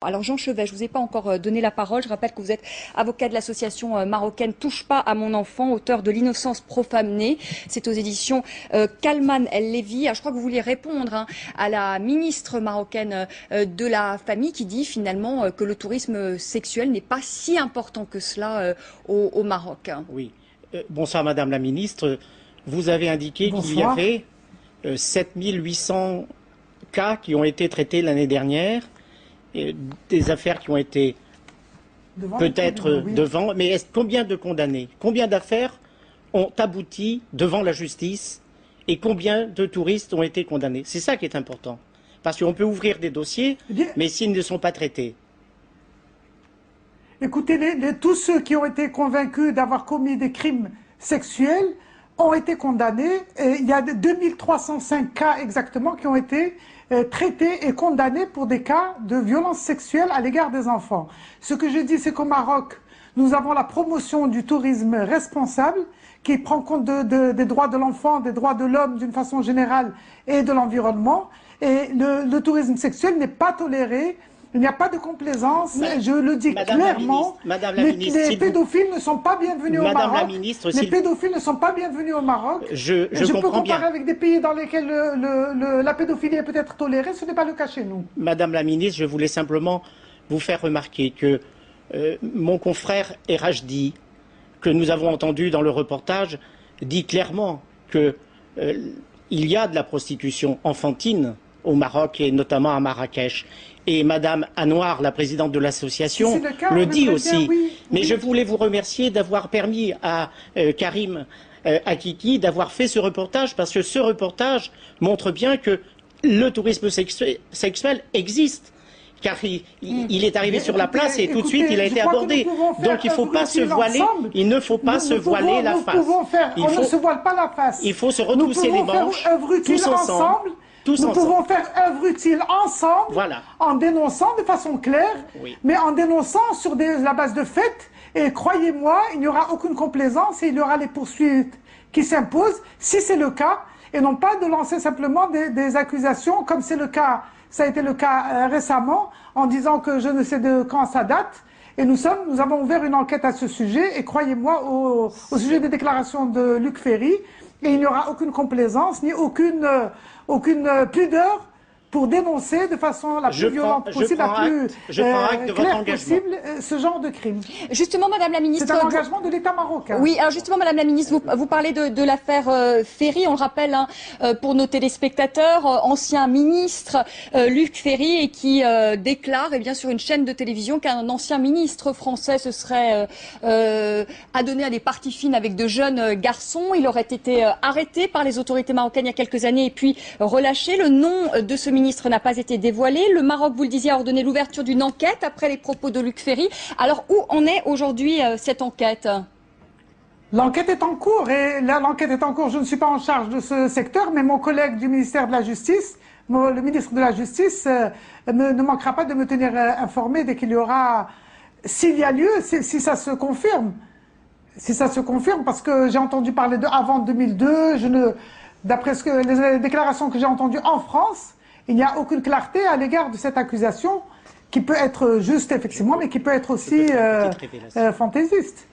Alors Jean Chevet, je ne vous ai pas encore donné la parole. Je rappelle que vous êtes avocat de l'association marocaine Touche pas à mon enfant, auteur de L'innocence profanée. C'est aux éditions Kalman El Levi. Alors, je crois que vous vouliez répondre à la ministre marocaine de la famille qui dit finalement que le tourisme sexuel n'est pas si important que cela au Maroc. Oui. Bonsoir Madame la ministre. Vous avez indiqué qu'il y avait 7800 cas qui ont été traités l'année dernière. Des affaires qui ont été peut-être devant, mais combien de condamnés? Combien d'affaires ont abouti devant la justice et combien de touristes ont été condamnés? C'est ça qui est important. Parce qu'on peut ouvrir des dossiers, mais s'ils ne sont pas traités. Écoutez, tous ceux qui ont été convaincus d'avoir commis des crimes sexuels ont été condamnés. Et il y a 2305 cas exactement qui ont été traités et condamnés pour des cas de violence sexuelle à l'égard des enfants. Ce que je dis, c'est qu'au Maroc, nous avons la promotion du tourisme responsable qui prend compte des droits de l'enfant, des droits de l'homme d'une façon générale et de l'environnement. Et le tourisme sexuel n'est pas toléré. Il n'y a pas de complaisance, je le dis clairement. Les pédophiles ne sont pas bienvenus au Maroc. Les pédophiles ne sont pas bienvenus au Maroc. Je peux comparer avec des pays dans lesquels la pédophilie est peut-être tolérée, ce n'est pas le cas chez nous. Madame la ministre, je voulais simplement vous faire remarquer que mon confrère Erajdi, que nous avons entendu dans le reportage, dit clairement qu'il y a de la prostitution enfantine au Maroc et notamment à Marrakech. Et Madame Anouar, la présidente de l'association, le dit aussi. Mais je voulais vous remercier d'avoir permis à Karim Akiki d'avoir fait ce reportage, parce que ce reportage montre bien que le tourisme sexuel existe. Car il est arrivé sur la place et tout de suite il a été abordé. Donc il ne faut pas se voiler, il ne faut pas se voiler la face. On ne se voile pas la face. Il faut se retrousser les manches, tous ensemble. Nous pouvons faire œuvre utile ensemble, en dénonçant de façon claire, mais en dénonçant sur la base de faits. Et croyez-moi, il n'y aura aucune complaisance et il y aura les poursuites qui s'imposent, si c'est le cas, et non pas de lancer simplement des accusations, comme c'est le cas, ça a été le cas récemment, en disant que je ne sais de quand ça date. Et nous avons ouvert une enquête à ce sujet, et croyez-moi, au sujet des déclarations de Luc Ferry, et il n'y aura aucune complaisance, ni aucune pudeur pour dénoncer de façon la plus violente possible, la plus claire possible, ce genre de crime. Justement, Madame la Ministre... C'est un engagement de l'État marocain. Oui, alors justement, Madame la Ministre, vous parlez de l'affaire Ferry, on le rappelle pour nos téléspectateurs, ancien ministre Luc Ferry, et qui déclare sur une chaîne de télévision qu'un ancien ministre français se serait adonné à des parties fines avec de jeunes garçons. Il aurait été arrêté par les autorités marocaines il y a quelques années et puis relâché. Le nom de ce ministre n'a pas été dévoilé. Le Maroc, vous le disiez, a ordonné l'ouverture d'une enquête après les propos de Luc Ferry. Alors, où en est aujourd'hui cette enquête ? L'enquête est en cours et là, l'enquête est en cours. Je ne suis pas en charge de ce secteur, mais mon collègue du ministère de la Justice, le ministre de la Justice, ne manquera pas de me tenir informé dès qu'il y aura, s'il y a lieu, si ça se confirme. Si ça se confirme, parce que j'ai entendu parler avant 2002, d'après les déclarations que j'ai entendues en France, il n'y a aucune clarté à l'égard de cette accusation qui peut être juste, effectivement, mais qui peut être aussi fantaisiste.